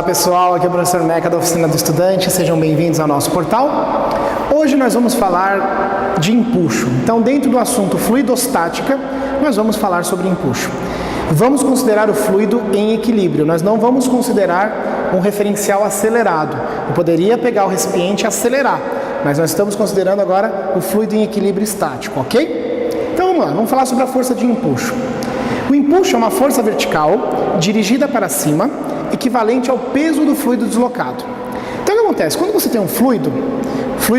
pessoal, aqui é o professor Meca da Oficina do Estudante, sejam bem-vindos ao nosso portal. Hoje nós vamos falar de empuxo. Então, dentro do assunto fluidostática, nós vamos falar sobre empuxo. Vamos considerar o fluido em equilíbrio, nós não vamos considerar um referencial acelerado. Eu poderia pegar o recipiente e acelerar, mas nós estamos considerando agora o fluido em equilíbrio estático, ok? Então vamos lá, vamos falar sobre a força de empuxo. O empuxo é uma força vertical dirigida para cima, equivalente ao peso do fluido deslocado. Então o que acontece? Quando você tem um fluido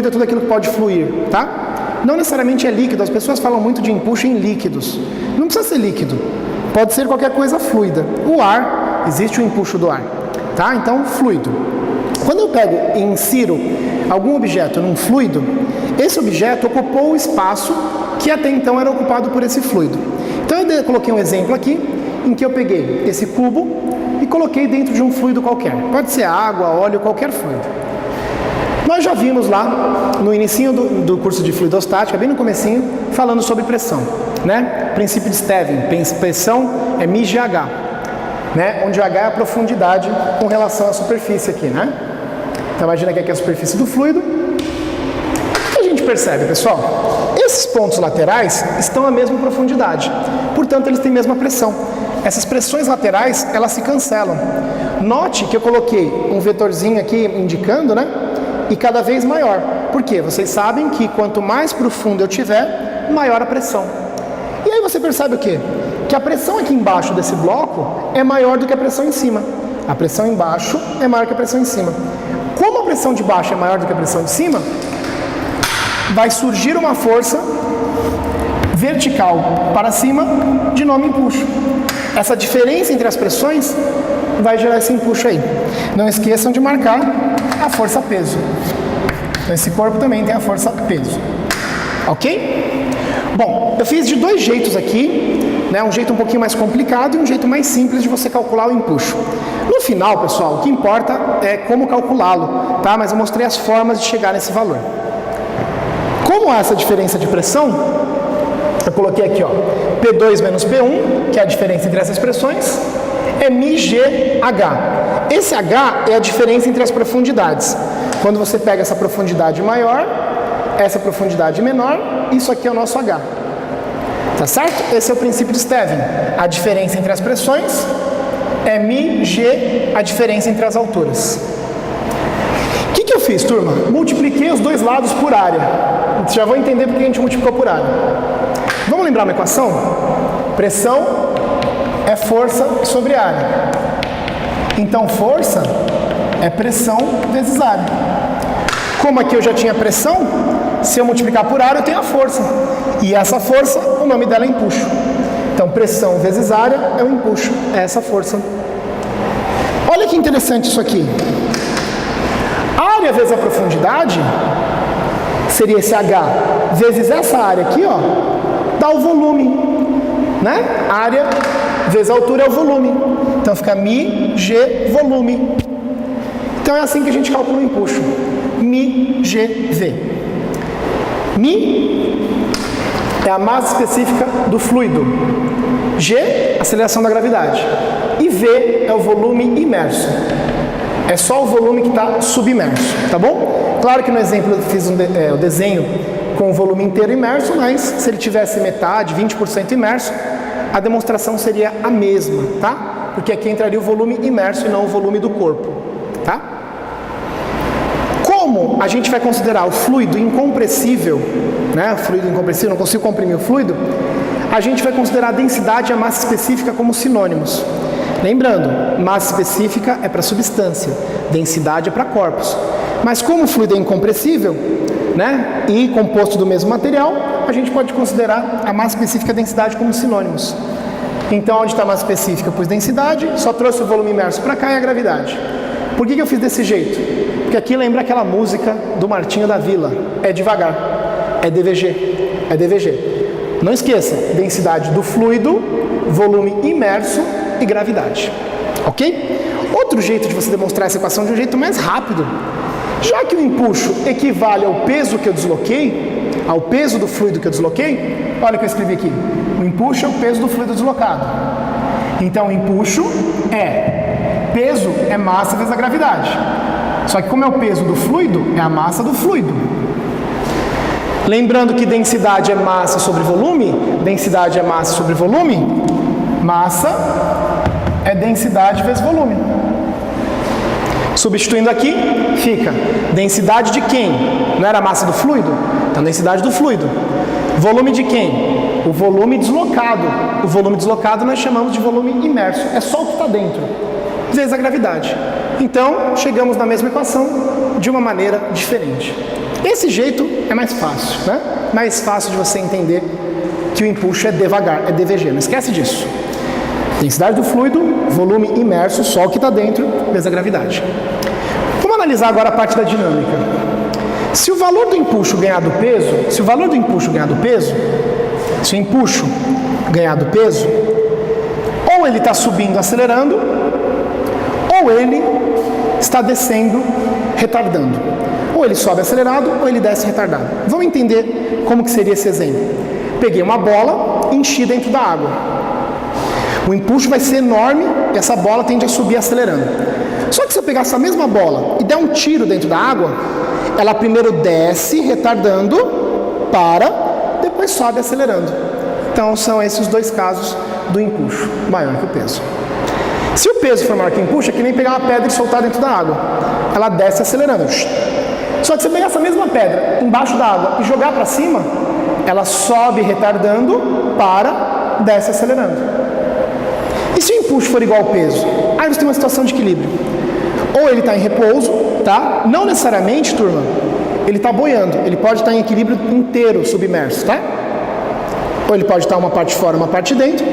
é tudo aquilo que pode fluir, tá? Não necessariamente é líquido, as pessoas falam muito de empuxo em líquidos. Não precisa ser líquido, pode ser qualquer coisa fluida. O ar, existe o empuxo do ar, tá? Então, fluido. Quando eu pego e insiro algum objeto num fluido, esse objeto ocupou o espaço que até então era ocupado por esse fluido. Então eu coloquei um exemplo aqui, em que eu peguei esse cubo e coloquei dentro de um fluido qualquer. Pode ser água, óleo, qualquer fluido. Nós já vimos lá, no inicinho do curso de fluidostática, bem no comecinho, falando sobre pressão, né? Princípio de Stevin, pressão é μgh, né? Onde o H é a profundidade com relação à superfície aqui, né? Então imagina que aqui é a superfície do fluido. O que a gente percebe, pessoal? Esses pontos laterais estão à mesma profundidade, portanto eles têm a mesma pressão. Essas pressões laterais, elas se cancelam. Note que eu coloquei um vetorzinho aqui indicando, né? E cada vez maior. Por quê? Vocês sabem que quanto mais profundo eu tiver, maior a pressão. E aí você percebe o quê? Que a pressão aqui embaixo desse bloco é maior do que a pressão em cima. A pressão embaixo é maior que a pressão em cima. Como a pressão de baixo é maior do que a pressão de cima, vai surgir uma força vertical para cima de nome empuxo. Essa diferença entre as pressões vai gerar esse empuxo aí. Não esqueçam de marcar a força peso. Então, esse corpo também tem a força peso. Ok? Bom, eu fiz de dois jeitos aqui, né? Um jeito um pouquinho mais complicado e um jeito mais simples de você calcular o empuxo. No final, pessoal, o que importa é como calculá-lo, tá? Mas eu mostrei as formas de chegar nesse valor. Como há essa diferença de pressão, eu coloquei aqui, ó, P2 menos P1, que é a diferença entre essas pressões, é μgh. Esse H é a diferença entre as profundidades. Quando você pega essa profundidade maior, essa profundidade menor, isso aqui é o nosso H. Tá certo? Esse é o princípio de Stevin. A diferença entre as pressões é μg, a diferença entre as alturas. O que eu fiz, turma? Multipliquei os dois lados por área. Já vou entender porque a gente multiplicou por área. Vamos lembrar uma equação? Pressão é força sobre área. Então, força é pressão vezes área. Como aqui eu já tinha pressão, se eu multiplicar por área, eu tenho a força. E essa força, o nome dela é empuxo. Então, pressão vezes área é o empuxo, é essa força. Olha que interessante isso aqui. Área vezes a profundidade seria esse H vezes essa área aqui, ó, dá o volume, né? Área vezes a altura é o volume. Então fica μg volume. Então é assim que a gente calcula o empuxo. μgv. Mi é a massa específica do fluido. G, aceleração da gravidade. E V é o volume imerso. É só o volume que está submerso, tá bom? Claro que no exemplo eu fiz o desenho com o volume inteiro imerso, mas se ele tivesse metade, 20% imerso, a demonstração seria a mesma, tá? Porque aqui entraria o volume imerso e não o volume do corpo, tá? Como a gente vai considerar o fluido incompressível, né? O fluido incompressível, não consigo comprimir o fluido, a gente vai considerar a densidade e a massa específica como sinônimos. Lembrando, massa específica é para substância, densidade é para corpos. Mas como o fluido é incompressível, né? E composto do mesmo material, a gente pode considerar a massa específica e a densidade como sinônimos. Então, onde está a massa específica? Pois densidade, só trouxe o volume imerso para cá e a gravidade. Por que eu fiz desse jeito? Porque aqui lembra aquela música do Martinho da Vila. É devagar, é DVG, é DVG. Não esqueça, densidade do fluido, volume imerso e gravidade. Ok? Outro jeito de você demonstrar essa equação de um jeito mais rápido. Já que o empuxo equivale ao peso que eu desloquei, ao peso do fluido que eu desloquei, olha o que eu escrevi aqui. O empuxo é o peso do fluido deslocado. Então, o empuxo é Peso é massa vezes a gravidade. Só que como é o peso do fluido, é a massa do fluido. Lembrando que densidade é massa sobre volume, densidade é massa sobre volume, massa é densidade vezes volume. Substituindo aqui, fica densidade de quem? Não era a massa do fluido? Então, densidade do fluido. Volume de quem? O volume deslocado. O volume deslocado nós chamamos de volume imerso. É só o que está dentro, vezes a gravidade. Então, chegamos na mesma equação de uma maneira diferente. Esse jeito é mais fácil, né? Mais fácil de você entender que o empuxo é devagar, é DVG. Não esquece disso. Densidade do fluido, volume imerso, só o que está dentro, vezes a gravidade. Vamos analisar agora a parte da dinâmica. Se o valor do empuxo ganhar do peso, se o empuxo ganhar do peso, ou ele está subindo acelerando, ou ele está descendo retardando. Ou ele sobe acelerado, ou ele desce retardado. Vamos entender como que seria esse exemplo. Peguei uma bola, enchi dentro da água. O empuxo vai ser enorme e essa bola tende a subir acelerando. Só que se eu pegar essa mesma bola e der um tiro dentro da água, ela primeiro desce retardando, depois sobe acelerando. Então são esses os dois casos do empuxo, maior que o peso. Se o peso for maior que o empuxo, é que nem pegar uma pedra e soltar dentro da água. Ela desce acelerando. Só que se eu pegar essa mesma pedra embaixo da água e jogar para cima, ela sobe retardando, desce acelerando. E se o empuxo for igual ao peso? Aí você tem uma situação de equilíbrio. Ou ele está em repouso, tá? Não necessariamente, turma, ele está boiando. Ele pode estar em equilíbrio inteiro submerso, tá? Ou ele pode estar uma parte fora, uma parte dentro.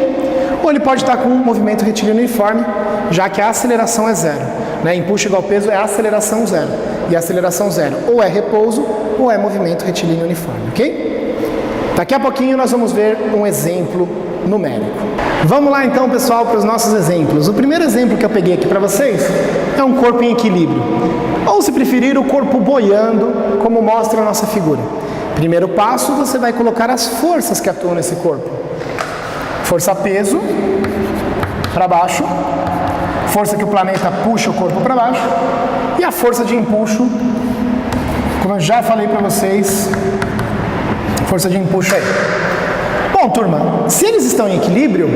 Ou ele pode estar com um movimento retilíneo uniforme, já que a aceleração é zero. Né? Empuxo igual ao peso é aceleração zero. E a aceleração zero ou é repouso ou é movimento retilíneo uniforme, ok? Daqui a pouquinho nós vamos ver um exemplo numérico. Vamos lá então, pessoal, para os nossos exemplos. O primeiro exemplo que eu peguei aqui para vocês é um corpo em equilíbrio. Ou, se preferir, o corpo boiando, como mostra a nossa figura. Primeiro passo, você vai colocar as forças que atuam nesse corpo. Força-peso para baixo, força que o planeta puxa o corpo para baixo, e a força de empuxo, como eu já falei para vocês, força de empuxo aí. Bom, turma, se eles estão em equilíbrio,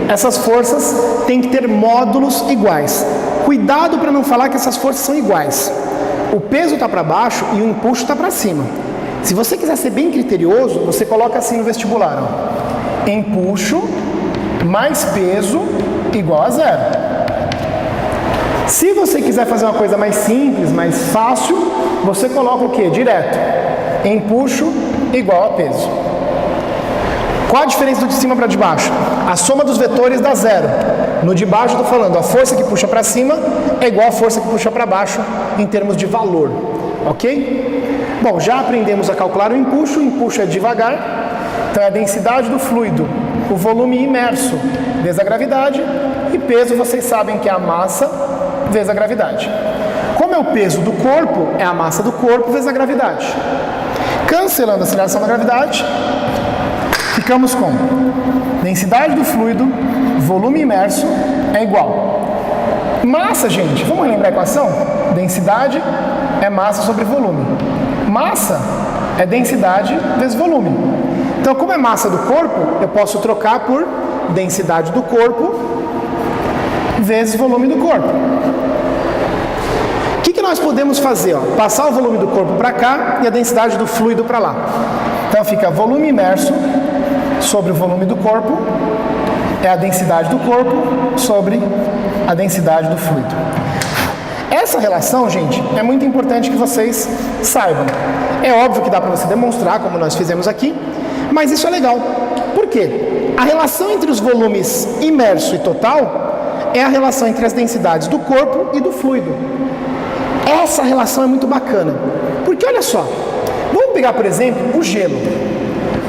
essas forças têm que ter módulos iguais. Cuidado para não falar que essas forças são iguais. O peso está para baixo e o empuxo está para cima. Se você quiser ser bem criterioso, você coloca assim no vestibular, ó. Empuxo mais peso igual a zero. Se você quiser fazer uma coisa mais simples, mais fácil, você coloca o quê? Direto. Empuxo igual a peso. Qual a diferença do de cima para de baixo? A soma dos vetores dá zero. No de baixo, estou falando, a força que puxa para cima é igual a força que puxa para baixo em termos de valor. Ok? Bom, já aprendemos a calcular o empuxo é devagar. Então é a densidade do fluido, o volume imerso vezes a gravidade, e peso vocês sabem que é a massa vezes a gravidade. Como é o peso do corpo, é a massa do corpo vezes a gravidade. Cancelando a aceleração da gravidade, ficamos com densidade do fluido, volume imerso é igual. Massa, gente, vamos lembrar a equação? Densidade é massa sobre volume. Massa é densidade vezes volume. Então, como é massa do corpo, eu posso trocar por densidade do corpo vezes volume do corpo. O que nós podemos fazer? Ó? Passar o volume do corpo para cá e a densidade do fluido para lá. Então, fica volume imerso sobre o volume do corpo, é a densidade do corpo sobre a densidade do fluido. Essa relação, gente, é muito importante que vocês saibam. É óbvio que dá para você demonstrar, como nós fizemos aqui, mas isso é legal. Por quê? A relação entre os volumes imerso e total é a relação entre as densidades do corpo e do fluido. Essa relação é muito bacana. Porque, olha só, vamos pegar, por exemplo, o gelo.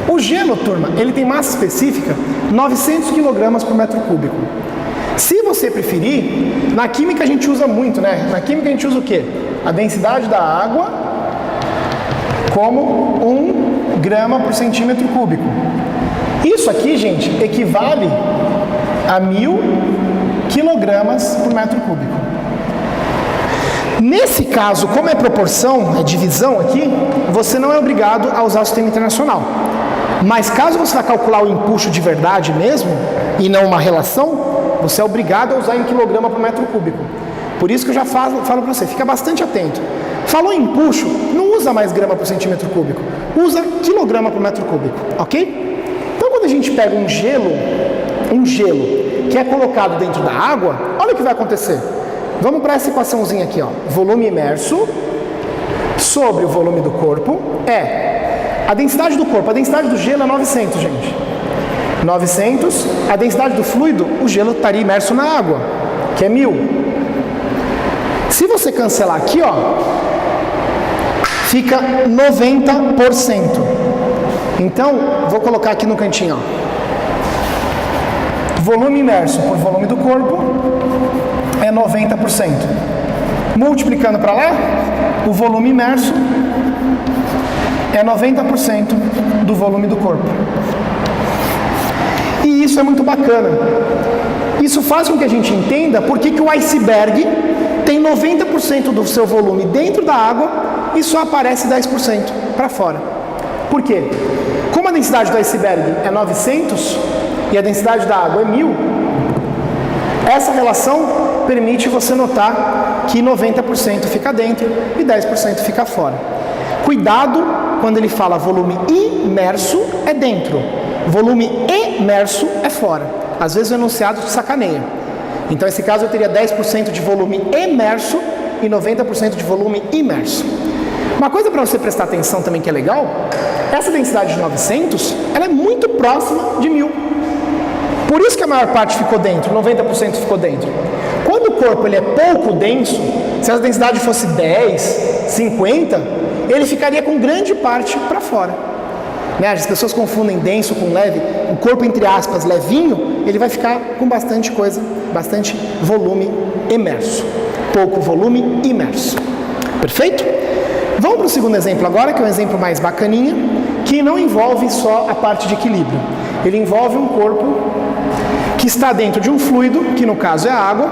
O gelo, turma, ele tem massa específica 900 kg por metro cúbico. Se você preferir, na química a gente usa muito, né? Na química a gente usa o quê? A densidade da água como 1 grama por centímetro cúbico. Isso aqui, gente, equivale a 1000 quilogramas por metro cúbico. Nesse caso, como é proporção, é divisão aqui, você não é obrigado a usar o sistema internacional. Mas caso você vá calcular o empuxo de verdade mesmo, e não uma relação, você é obrigado a usar em quilograma por metro cúbico. Por isso que eu já falo para você, fica bastante atento. Falou em empuxo, não usa mais grama por centímetro cúbico, usa quilograma por metro cúbico, ok? Então quando a gente pega um gelo que é colocado dentro da água, olha o que vai acontecer. Vamos para essa equaçãozinha aqui, ó. Volume imerso sobre o volume do corpo é a densidade do corpo. A densidade do gelo é 900, gente. 900. A densidade do fluido, o gelo estaria imerso na água, que é 1000. Se você cancelar aqui, ó, fica 90%. Então, vou colocar aqui no cantinho, ó. Volume imerso por volume do corpo é 90%. Multiplicando para lá, o volume imerso é 90% do volume do corpo. E isso é muito bacana. Isso faz com que a gente entenda por que o iceberg tem 90% do seu volume dentro da água e só aparece 10% para fora. Por quê? Como a densidade do iceberg é 900 e a densidade da água é 1000, essa relação permite você notar que 90% fica dentro e 10% fica fora. Cuidado quando ele fala volume imerso é dentro, volume emerso é fora. Às vezes o enunciado sacaneia. Então, nesse caso, eu teria 10% de volume emerso e 90% de volume imerso. Uma coisa para você prestar atenção também que é legal, essa densidade de 900, ela é muito próxima de 1000. Por isso que a maior parte ficou dentro, 90% ficou dentro. Quando o corpo ele é pouco denso, se a densidade fosse 10, 50, ele ficaria com grande parte para fora. Né? As pessoas confundem denso com leve. O corpo, entre aspas, levinho, ele vai ficar com bastante coisa, bastante volume emerso. Pouco volume imerso. Perfeito? Vamos para o segundo exemplo agora, que é um exemplo mais bacaninha, que não envolve só a parte de equilíbrio. Ele envolve um corpo que está dentro de um fluido, que no caso é a água.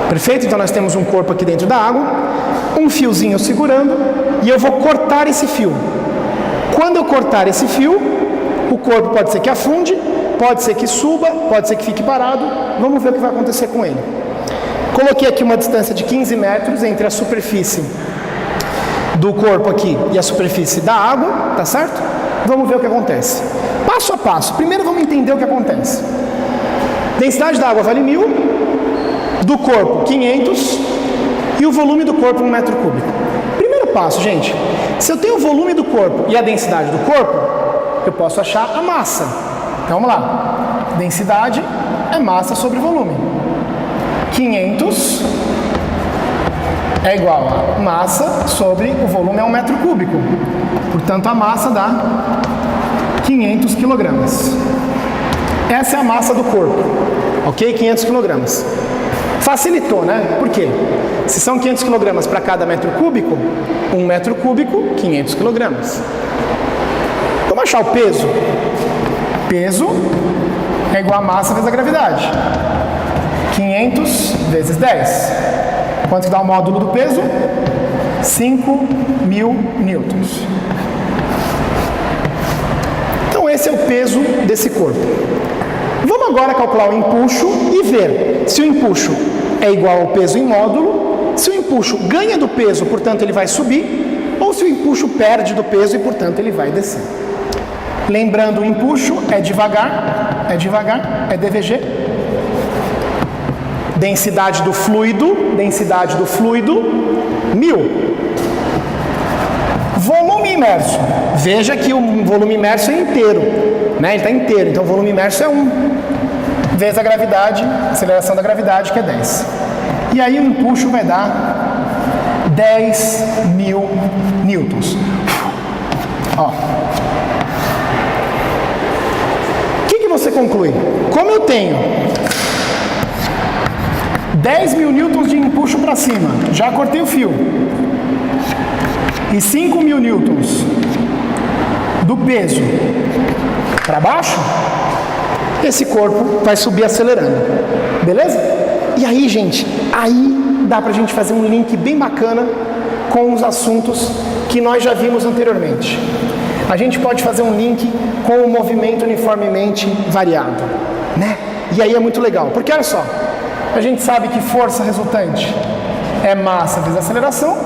Perfeito? Então nós temos um corpo aqui dentro da água, um fiozinho segurando, e eu vou cortar esse fio. Quando eu cortar esse fio, o corpo pode ser que afunde, pode ser que suba, pode ser que fique parado. Vamos ver o que vai acontecer com ele. Coloquei aqui uma distância de 15 metros entre a superfície do corpo aqui e a superfície da água, tá certo? Vamos ver o que acontece. Passo a passo. Primeiro vamos entender o que acontece. Densidade da água vale 1000, do corpo 500 e o volume do corpo 1 metro cúbico. Primeiro passo, gente. Se eu tenho o volume do corpo e a densidade do corpo, eu posso achar a massa. Então vamos lá. Densidade é massa sobre volume. 500 é igual a massa sobre o volume é 1 metro cúbico. Portanto, a massa dá 500 quilogramas. Essa é a massa do corpo, ok? 500 quilogramas. Facilitou, né? Por quê? Se são 500 quilogramas para cada metro cúbico, 1 metro cúbico, 500 quilogramas. Vamos achar o peso. Peso é igual a massa vezes a gravidade. 500 vezes 10. Quanto que dá o módulo do peso? 5.000 newtons. Então esse é o peso desse corpo. Vamos agora calcular o empuxo e ver se o empuxo é igual ao peso em módulo, se o empuxo ganha do peso, portanto ele vai subir, ou se o empuxo perde do peso e, portanto, ele vai descer. Lembrando, o empuxo é devagar, é DVG. Densidade do fluido, 1000. Volume imerso. Veja que o volume imerso é inteiro, né? Ele está inteiro, então o volume imerso é 1 vezes a gravidade, aceleração da gravidade, que é 10. E aí o empuxo vai dar 10.000 newtons. Ó. O que você conclui? Como eu tenho 10.000 newtons de empuxo para cima, já cortei o fio, e 5.000 newtons do peso para baixo, esse corpo vai subir acelerando, beleza? E aí, gente, aí dá pra gente fazer um link bem bacana com os assuntos que nós já vimos anteriormente. A gente pode fazer um link com o movimento uniformemente variado, né? E aí é muito legal, porque olha só, a gente sabe que força resultante é massa vezes aceleração.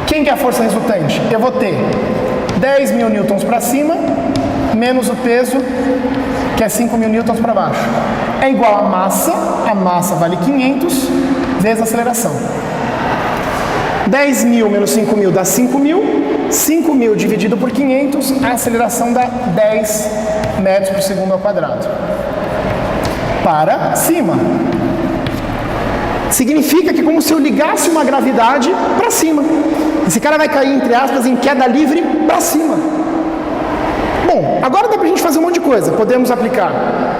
Quem que é a força resultante? Eu vou ter 10.000 newtons para cima, menos o peso, que é 5.000 newtons para baixo. É igual a massa vale 500, vezes a aceleração. 10.000 menos 5.000 dá 5.000, 5.000 dividido por 500, a aceleração dá 10 metros por segundo ao quadrado. Para cima. Significa que é como se eu ligasse uma gravidade para cima. Esse cara vai cair, entre aspas, em queda livre para cima. Bom, agora dá pra gente fazer um monte de coisa. Podemos aplicar,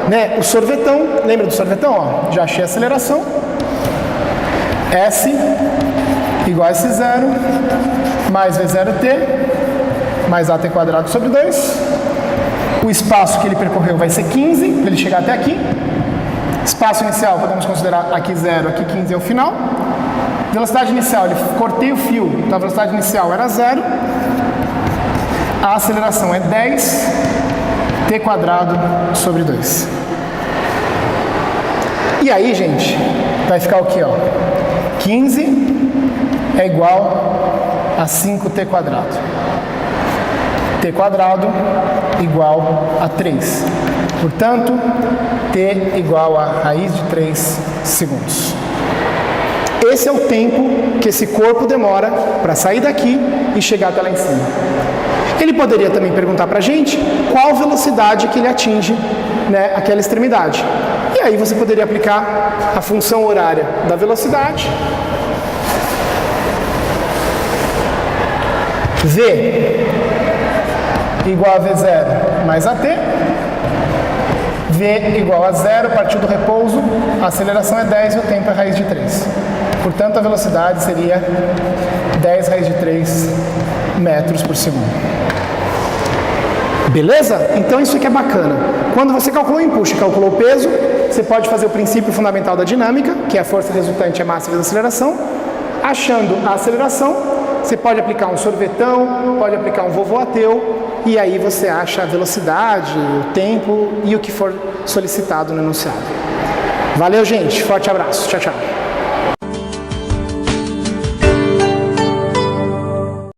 né, o sorvetão. Lembra do sorvetão? Ó, já achei a aceleração. S igual a S0 mais V0t mais AT quadrado sobre 2. O espaço que ele percorreu vai ser 15, para ele chegar até aqui. Espaço inicial, podemos considerar aqui 0, aqui 15 é o final. Velocidade inicial, ele cortei o fio, então a velocidade inicial era 0. A aceleração é 10 t quadrado sobre 2. E aí, gente, vai ficar o quê? Ó? 15 é igual a 5t quadrado. T quadrado igual a 3. Portanto, t igual a raiz de 3 segundos. Esse é o tempo que esse corpo demora para sair daqui e chegar até lá em cima. Ele poderia também perguntar para a gente qual velocidade que ele atinge, né, aquela extremidade. E aí você poderia aplicar a função horária da velocidade. V igual a V0 mais AT. V igual a 0, partiu do repouso, a aceleração é 10 e o tempo é raiz de 3. Portanto, a velocidade seria 10 raiz de 3 metros por segundo. Beleza? Então isso aqui é bacana. Quando você calculou o empuxo e calculou o peso, você pode fazer o princípio fundamental da dinâmica, que é a força resultante é massa vezes aceleração. Achando a aceleração, você pode aplicar um sorvetão, pode aplicar um vovô ateu, e aí você acha a velocidade, o tempo e o que for solicitado no enunciado. Valeu, gente. Forte abraço. Tchau, tchau.